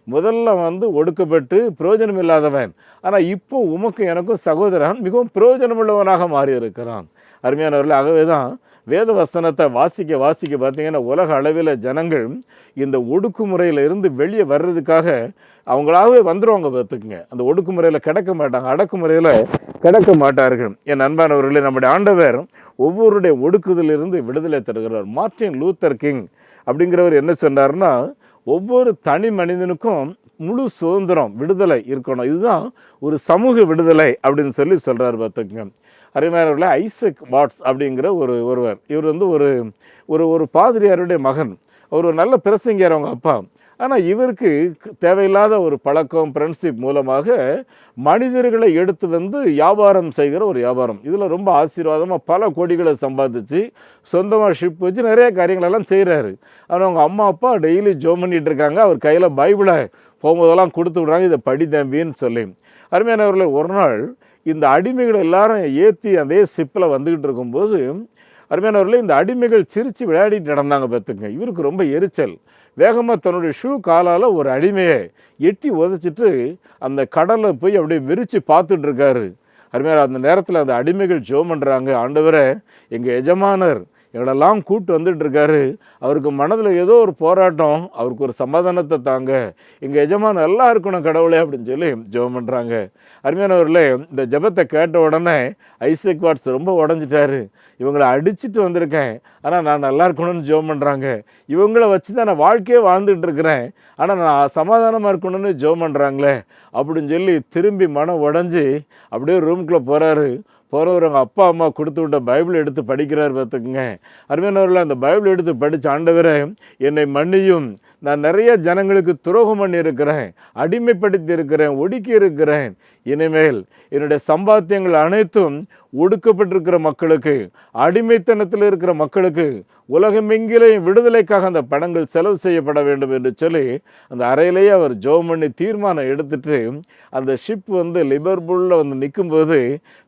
முதல்ல வந்து ஒடுக்கப்பட்டு பிரயோஜனம் இல்லாதவன், ஆனால் இப்போ உமக்கும் எனக்கும் சகோதரன் மிகவும் பிரயோஜனமுள்ளவனாக மாறி இருக்கிறான். அருமையானவர்கள், ஆகவே தான் வேத வசனத்தை வாசிக்க வாசிக்க பார்த்தீங்கன்னா உலக அளவில் ஜனங்கள் இந்த ஒடுக்குமுறையில் இருந்து வெளியே வர்றதுக்காக அவங்களாகவே வந்துடுவாங்க. பார்த்துக்குங்க, அந்த ஒடுக்குமுறையில் கிடக்க மாட்டாங்க, அடக்குமுறையில் கிடக்க மாட்டார்கள். என் அன்பானவர்களே, நம்முடைய ஆண்டவர் ஒவ்வொருடைய ஒடுக்குதலிருந்து விடுதலை தருகிறார். மார்ட்டின் லூத்தர் கிங் அப்படிங்கிறவர் என்ன சொன்னார்னா, ஒவ்வொரு தனி மனிதனுக்கும் முழு சுதந்திரம், விடுதலை இருக்கணும், இதுதான் ஒரு சமூக விடுதலை அப்படின்னு சொல்கிறார். பார்த்துக்குங்க அருமையானவர்களே, ஐசக் வாட்ஸ் அப்படிங்கிற ஒருவர், இவர் வந்து ஒரு பாதிரியாருடைய மகன். அவர் ஒரு நல்ல பிரசங்கியார் அவங்க அப்பா. ஆனால் இவருக்கு தேவையில்லாத ஒரு பழக்கம், ஃப்ரெண்ட்ஷிப் மூலமாக மனிதர்களை எடுத்து வந்து வியாபாரம் செய்கிற ஒரு வியாபாரம். இதில் ரொம்ப ஆசீர்வாதமாக பல கோடிகளை சம்பாதிச்சு சொந்தமாக ஷிப் வச்சு நிறைய காரியங்களெல்லாம் செய்கிறாரு. ஆனால் அவங்க அம்மா அப்பா டெய்லி ஜோம் பண்ணிகிட்டு இருக்காங்க. அவர் கையில் பைபிளை போகும்போதெல்லாம் கொடுத்து விட்றாங்க, இதை படி தம்பின்னு சொல்லி. அருமையானவர்களை, ஒரு நாள் இந்த அடிமைகள் எல்லாரும் ஏற்றி அதே ஷிப்பில் வந்துக்கிட்டு இருக்கும்போது அருமையானவர்களே, இந்த அடிமைகள் சிரித்து விளையாடிட்டு நடந்தாங்க. பார்த்துங்க, இவருக்கு ரொம்ப எரிச்சல். வேகமாக தன்னுடைய ஷூ காலால் ஒரு அடிமையை எட்டி உதச்சிட்டு அந்த கடலை போய் அப்படியே விரித்து பார்த்துட்டு இருக்காரு. அருமையான அந்த நேரத்தில் அந்த அடிமைகள் ஜெபம் பண்ணுறாங்க, ஆண்டவரே, எங்கள் எஜமானர் எங்களெல்லாம் கூப்பிட்டு வந்துட்டு இருக்காரு, அவருக்கு மனதில் ஏதோ ஒரு போராட்டம், அவருக்கு ஒரு சமாதானத்தை தாங்க, எங்கள் எஜமான் நல்லா இருக்கணும் கடவுளே அப்படின்னு சொல்லி ஜெபம் பண்ணுறாங்க. அருமையானவர்களே, இந்த ஜெபத்தை கேட்ட உடனே ஐசக் வாட்ஸ் ரொம்ப உடஞ்சிட்டாரு. இவங்களை அடிச்சுட்டு வந்திருக்கேன், ஆனால் நான் நல்லா இருக்கணும்னு ஜெபம் பண்ணுறாங்க, இவங்கள வச்சு தான் நான் வாழ்க்கையே வாழ்ந்துட்டு இருக்கிறேன், ஆனால் நான் சமாதானமாக இருக்கணும்னு ஜெபம் பண்ணுறாங்களே அப்படின்னு சொல்லி திரும்பி மனம் உடஞ்சி அப்படியே ரூம்குள்ளே போகிறாரு. போகிறவர் அவங்க அப்பா அம்மா கொடுத்து விட்ட பைபிள் எடுத்து படிக்கிறார். பார்த்துக்குங்க அருமையானவர்கள், அந்த பைபிள் எடுத்து படித்த ஆண்டவரே, என்னை மன்னியும், நான் நிறைய ஜனங்களுக்கு துரோகம் பண்ணி இருக்கிறேன், அடிமைப்படுத்தி இருக்கிறேன், ஒடுக்கி இருக்கிறேன், இனிமேல் என்னுடைய சம்பாத்தியங்கள் அனைத்தும் ஒடுக்கப்பட்டிருக்கிற மக்களுக்கு, அடிமைத்தனத்தில் இருக்கிற மக்களுக்கு, உலகமெங்கிலேயும் விடுதலைக்காக அந்த பணங்கள் செலவு செய்யப்பட வேண்டும் என்று சொல்லி அந்த அறையிலேயே அவர் ஜெபம் பண்ணி தீர்மானம் எடுத்துட்டு அந்த ஷிப் வந்து லிவர்பூலில் வந்து நிற்கும்போது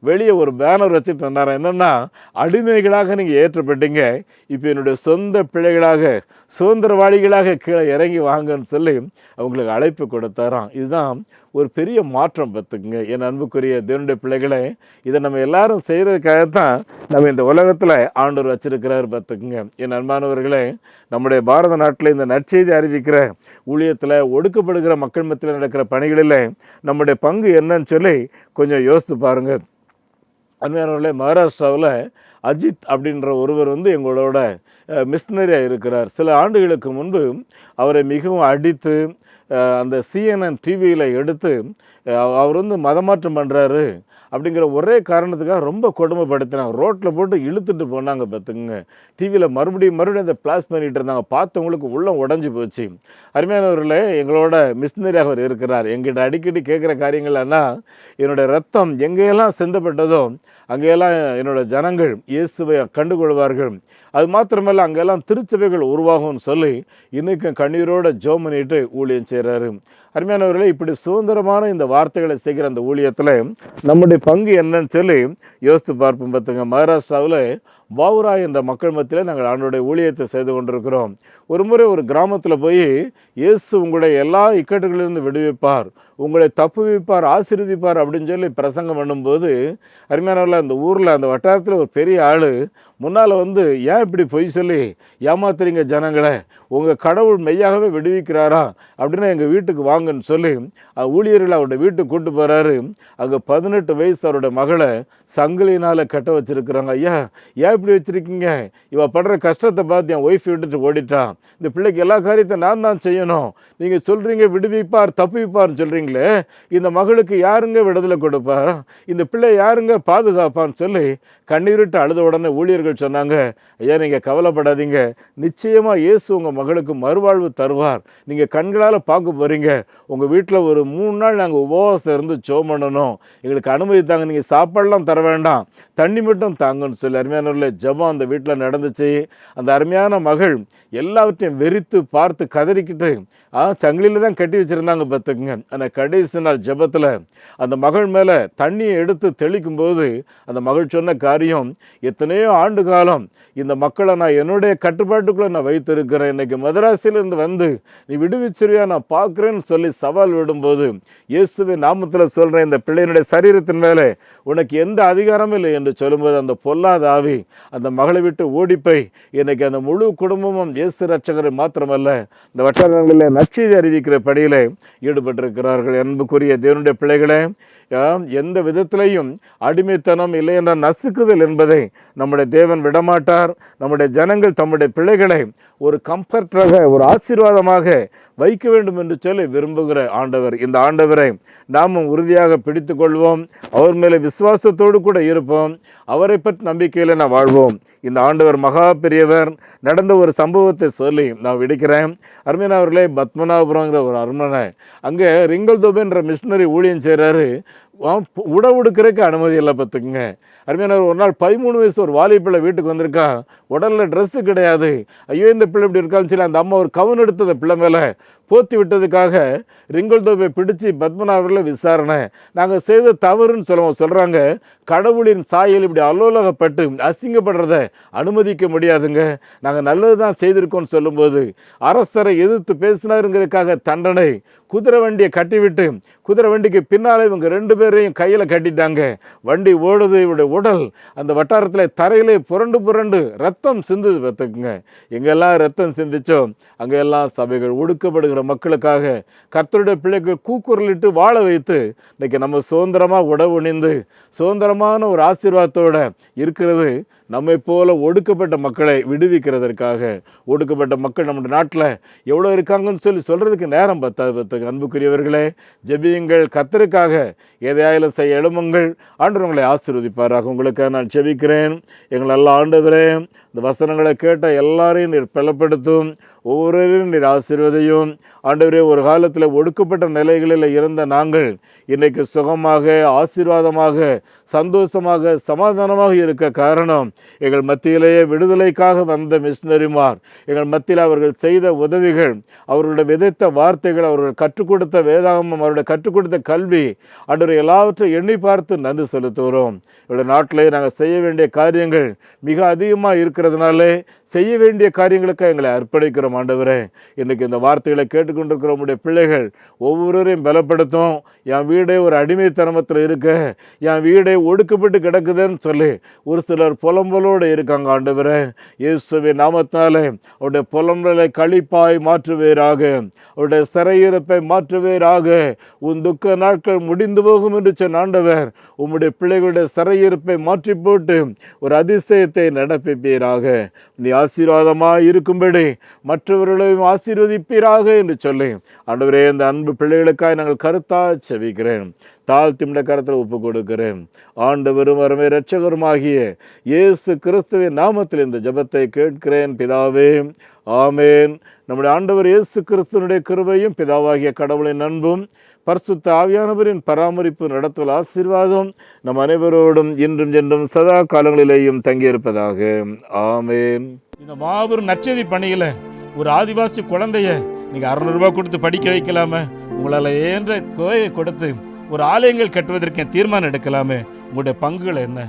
வெளியே ஒரு பேனர் வச்சுட்டு வந்தார். என்னென்னா, அடிமைகளாக நீங்கள் ஏற்றப்பட்டீங்க, இப்போ என்னுடைய சொந்த பிள்ளைகளாக, சுதந்திரவாளிகளாக கீழே இறங்கி வாங்கன்னு சொல்லி அவங்களுக்கு அழைப்பு கொடுத்தாராம். இதுதான் ஒரு பெரிய மாற்றம். பார்த்துக்குங்க என் அன்புக்குரிய தேவனுடைய பிள்ளைகளே, இதை நம்ம எல்லாரும் செய்கிறதுக்காகத்தான் நம்ம இந்த உலகத்தில் ஆண்டவர் வச்சிருக்கிறார். பார்த்துக்குங்க என் அன்பானவர்களே, நம்முடைய பாரத நாட்டில் இந்த நற்செய்தி அறிவிக்கிற ஊழியத்தில், ஒடுக்கப்படுகிற மக்கள் மத்தியில் நடக்கிற பணிகளில் நம்முடைய பங்கு என்னன்னு சொல்லி கொஞ்சம் யோசித்து பாருங்கள். அன்பானவர்களே, மகாராஷ்டிராவில் அஜித் அப்படின்ற ஒருவர் வந்து எங்களோட மிஷினரியாக இருக்கிறார். சில ஆண்டுகளுக்கு முன்பு அவரை மிகவும் அடித்து அந்த CNN டிவியில் எடுத்து அவர் வந்து மதமாற்றம் பண்ணுறாரு அப்படிங்கிற ஒரே காரணத்துக்காக ரொம்ப கொடுமைப்படுத்தினாங்க. ரோட்டில் போட்டு இழுத்துட்டு போனாங்க. பார்த்துங்க, டிவியில் மறுபடியும் அந்த பிளாஸ் பண்ணிகிட்டு இருந்தாங்க. பார்த்தவங்களுக்கு உள்ளம் உடஞ்சி போச்சு. அருமையானவர்களே, எங்களோட மிஷினரியாக அவர் இருக்கிறார். எங்கிட்ட அடிக்கடி கேட்குற காரியங்கள்னா, என்னுடைய ரத்தம் எங்கேயெல்லாம் சிந்தப்பட்டதோ அங்கேயெல்லாம் என்னோடய ஜனங்கள் இயேசுவை கண்டுகொள்வார்கள், அது மாத்திரமல்ல அங்கெல்லாம் திருச்சபைகள் உருவாகும்னு சொல்லி இன்றைக்கும் கண்ணீரோட ஜெபம் பண்ணிட்டு ஊழியம் செய்கிறாரு. அருமையானவர்களே, இப்படி சுதந்திரமான இந்த வார்த்தைகளை செய்கிற அந்த ஊழியத்தில் நம்முடைய பங்கு என்னன்னு சொல்லி யோசித்து பார்ப்போம். பார்த்துங்க, மகாராஷ்டிராவில் பாவுரா என்ற மக்கள் மத்தியில் நாங்கள் ஆண்டோடைய ஊழியத்தை செய்து கொண்டிருக்கிறோம். ஒரு முறை ஒரு கிராமத்தில் போய், இயேசு உங்களுடைய எல்லா இக்கட்டுகளிலிருந்து விடுவிப்பார், உங்களை தப்புவிப்பார், ஆசீர்வதிப்பார் அப்படின்னு சொல்லி பிரசங்கம் பண்ணும்போது, அருமையானவர்களே, அந்த ஊரில் அந்த வட்டாரத்தில் ஒரு பெரிய ஆள் முன்னால் வந்து, ஏன் இப்படி பொய் சொல்லி ஏமாத்துறீங்க ஜனங்களை, உங்கள் கடவுள் மெய்யாகவே விடுவிக்கிறாரா அப்படின்னு எங்கள் வீட்டுக்கு வாங்கன்னு சொல்லி ஊழியர்கள் அவருடைய வீட்டுக்கு கூப்பிட்டு போகிறாரு. அங்கே 18 வயசு அவருடைய மகளை சங்கிலினால் கட்ட வச்சுருக்குறாங்க. ஐயா, ஏன் இப்படி வச்சுருக்கீங்க? இவள் படுற கஷ்டத்தை பார்த்து என் ஒய்ஃப் விட்டுட்டு ஓடிட்டான். இந்த பிள்ளைக்கு எல்லா காரியத்தையும் நான் தான் செய்யணும். நீங்கள் சொல்கிறீங்க விடுவிப்பார் தப்புவிப்பார்னு சொல்கிறீங்களே, இந்த மகளுக்கு யாருங்க விடுதலை கொடுப்பார்? இந்த பிள்ளை யாருங்க பாதுகாப்பான்னு சொல்லி கண்ணீரிட்டு அழுத உடனே ஊழியர்கள் சொன்னாங்க, ஐயா நீங்கள் கவலைப்படாதீங்க, நிச்சயமாக இயேசு உங்கள் மகளுக்கு மறுவாழ்வு தருவார். நீங்கள் கண்களால் பார்க்க போகிறீங்க. உங்கள் வீட்டில் ஒரு 3 நாள் நாங்கள் உபவாசம் இருந்து ஜெபம் பண்ணணும். எங்களுக்கு அனுமதி தாங்க, நீங்கள் சாப்பாடெலாம் தர வேண்டாம், தண்ணி மட்டும் தாங்கன்னு சொல்லி அருமையானவர்களே ஜெபம் அந்த வீட்டில் நடந்துச்சு. அந்த அருமையான மகள் எல்லாவற்றையும் வெறித்து பார்த்து கதறிக்கிட்டு சங்கிலியில் தான் கட்டி வச்சுருந்தாங்க பார்த்துக்குங்க. அந்த கடைசி நாள் ஜெபத்தில் அந்த மகள் மேலே தண்ணியை எடுத்து தெளிக்கும் போது அந்த மகள் சொன்ன காரியம், எத்தனையோ ஆண்டு காலம் இந்த மக்களை நான் என்னுடைய கட்டுப்பாட்டுக்குள்ளே நான் வைத்திருக்கிறேன், இன்றைக்கி மதராசிலிருந்து வந்து நீ விடுவிச்சிருவியா நான் பார்க்குறேன்னு சொல்லி சவால் விடும்போது, இயேசுவின் நாமத்தில் சொல்கிறேன், இந்த பிள்ளையினுடைய சரீரத்தின் மேலே உனக்கு எந்த அதிகாரமும் இல்லை என்று சொல்லும்போது அந்த பொல்லாத ஆவி அந்த மகளை விட்டு ஓடிப்போய் இன்றைக்கி அந்த முழு குடும்பமும் இயேசு ரட்சகரை மாத்திரமல்ல இந்த வட்டாரங்களில் நற்செய்தி அறிவிக்கிற பணியில் ஈடுபட்டிருக்கிறார்கள். அன்புக்குரிய தேவனுடைய பிள்ளைகளே, எந்த விதத்திலையும் அடிமைத்தனம் இல்லை என்ற நசுக்குதல் என்பதை நம்முடைய தேவன் விடமாட்டார். நம்முடைய ஜனங்கள் தம்முடைய பிள்ளைகளை ஒரு கம்ஃபர்டாக ஒரு ஆசீர்வாதமாக வைக்க வேண்டும் என்று சொல்லி விரும்புகிற ஆண்டவர். இந்த ஆண்டவரை நாமும் உறுதியாக பிடித்து கொள்வோம், அவர் மேலே விசுவாசத்தோடு கூட இருப்போம், அவரை பற்றி நம்பிக்கையில் நான் வாழ்வோம். இந்த ஆண்டவர் மகா பெரியவர். நடந்த ஒரு சம்பவத்தை சொல்லி நான் விடுக்கிறேன். அருமையானவர்களே, பத்மநாபபுரங்கிற ஒரு அரண்மனை, அங்கே ரிங்கல்தோபென்ற மிஷினரி ஊழியம் செய்கிறாரு. உணவு எடுக்கிறதுக்கு அனுமதி இல்லை பார்த்துக்குங்க. அருமையானவர் ஒரு நாள் 13 வயசு ஒரு வாலிப்பிள்ளை வீட்டுக்கு வந்திருக்கா. உடலில் ட்ரெஸ்ஸு கிடையாது. ஐயோ இந்த பிள்ளை இப்படி இருக்கான்னு சொல்லி அந்த அம்மா ஒரு கவன் எடுத்ததை பிள்ளை மேலே போத்தி விட்டதுக்காக ரிங்கல்தோபை பிடிச்சி பத்மநாபரில் விசாரணை. நாங்கள் செய்த தவறுன்னு சொல்கிறாங்க. கடவுளின் சாயல் இப்படி அலோலகப்பட்டு அசிங்கப்படுறத அனுமதிக்க முடியாதுங்க, நாங்கள் நல்லது தான் செய்திருக்கோன்னு சொல்லும்போது அரசரை எதிர்த்து பேசினாருங்கிறதுக்காக தண்டனை. குதிரை வண்டியை கட்டிவிட்டு குதிரை வண்டிக்கு பின்னால் இவங்க 2 பேரையும் கையில் கட்டிட்டாங்க. வண்டி ஓடுது. இவருடைய உடல் அந்த வட்டாரத்தில் தரையிலே புரண்டு ரத்தம் சிந்துது பார்த்துக்குங்க. எங்கெல்லாம் ரத்தம் சிந்திச்சோ அங்கெல்லாம் சபைகள் ஒடுக்கப்படுகிற மக்களுக்காக கர்த்தருடைய பிள்ளைக்கு கூக்குரலிட்டு வாழ வைத்து இன்றைக்கி நம்ம சுதந்திரமாக உணவு உணிந்து சுதந்திரமான ஒரு ஆசீர்வாதத்தோடு இருக்கிறது. நம்மை போல ஒடுக்கப்பட்ட மக்களை விடுவிக்கிறதற்காக. ஒடுக்கப்பட்ட மக்கள் நம்முடைய நாட்டில் எவ்வளோ இருக்காங்கன்னு சொல்கிறதுக்கு நேரம் பத்தாது. அன்புக்குரியவர்களே, ஜெபியுங்கள், கர்த்தருக்காக எதையாயிலும் செய்ய எழுமுங்கள். ஆண்டவர் உங்களை ஆசீர்வதிப்பாராக. உங்களுக்காக நான் ஜெபிக்கிறேன். எங்கள் எல்லா ஆண்டவரே, இந்த வசனங்களை கேட்ட எல்லாரையும் நீர் பலப்படுத்தும், ஒவ்வொருவரையும் நீர் ஆசீர்வதியும். ஆண்டவரே, ஒரு காலத்தில் ஒடுக்கப்பட்ட நிலைகளில் இருந்த நாங்கள் இன்றைக்கு சுகமாக ஆசீர்வாதமாக சந்தோஷமாக சமாதானமாக இருக்க காரணம் எங்கள் மத்தியிலேயே விடுதலைக்காக வந்த மிஷினரிமார், எங்கள் மத்தியில் அவர்கள் செய்த உதவிகள், அவர்களுடைய விதைத்த வார்த்தைகள், அவர்கள் கற்றுக் கொடுத்த வேதாகமம், அவருடைய கற்றுக் கொடுத்த கல்வி, ஆண்டவரை எல்லாவற்றையும் எண்ணி பார்த்து நன்றி செலுத்துகிறோம். இவருடைய நாட்டிலே நாங்கள் செய்ய வேண்டிய காரியங்கள் மிக அதிகமாக இருக்கிறதுனாலே செய்ய வேண்டிய காரியங்களுக்காக எங்களை அர்ப்பணிக்கிறோம். ஆண்டவரே, இன்றைக்கி இந்த வார்த்தைகளை கேட்டுக்கொண்டிருக்கிற உங்களுடைய பிள்ளைகள் ஒவ்வொருவரையும் பலப்படுத்தும். என் வீடே ஒரு அடிமைத்தனமத்தில் இருக்க, என் வீடே ஒடுக்கப்பட்டு கிடக்குதுன்னு சொல்லி ஒரு சிலர் புலம்பலோடு இருக்காங்க. ஆண்டவரே, இயேசுவின் நாமத்தினாலே அவருடைய புலம்பலை களிப்பாய் மாற்றுவீராக, அவருடைய சிறையிருப்பை மாற்றுவீராக. உன் துக்க நாட்கள் முடிந்து போகும் என்று சொன்ன ஆண்டவர், உம்முடைய பிள்ளைகளுடைய சிறையிருப்பை மாற்றி போட்டு ஒரு அதிசயத்தை நடப்பிப்பீராக. நீ ஆசீர்வாதமாக இருக்கும்படி மற்றவர்களையும் ஆசீர்வதிப்பீராக என்று சொல்லி ஆண்டவரே, இந்த அன்பு பிள்ளைகளுக்காக நாங்கள் கருத்தாக செபிக்கிறேன். தாழ்த்திமுடைய கரத்தில் ஒப்பு கொடுக்கிறேன். ஆண்டவரும் அருமை இரட்சகருமாகிய இயேசு கிறிஸ்துவின் நாமத்தில் இந்த ஜெபத்தை கேட்கிறேன் பிதாவே, ஆமேன். நம்முடைய ஆண்டவர் இயேசு கிறிஸ்துவனுடைய கிருபையும் பிதாவாகிய கடவுளின் அன்பும் பரிசுத்த ஆவியானவரின் பராமரிப்பு நடத்தல் ஆசீர்வாதம் நம் அனைவரோடும் இன்றும் என்றும் சதா காலங்களிலேயும் தங்கியிருப்பதாக. ஆமேன். இந்த மாபெரும் நற்செய்தி பணியில் ஒரு ஆதிவாசி குழந்தைய நீங்கள் 600 ரூபாய் கொடுத்து படிக்க வைக்கலாமே, உங்களால் ஏன்ற தொகையை கொடுத்து ஒரு ஆலயங்கள் கட்டுவதற்கு தீர்மானம் எடுக்கலாமே, உங்களுடைய பங்குகள் என்ன?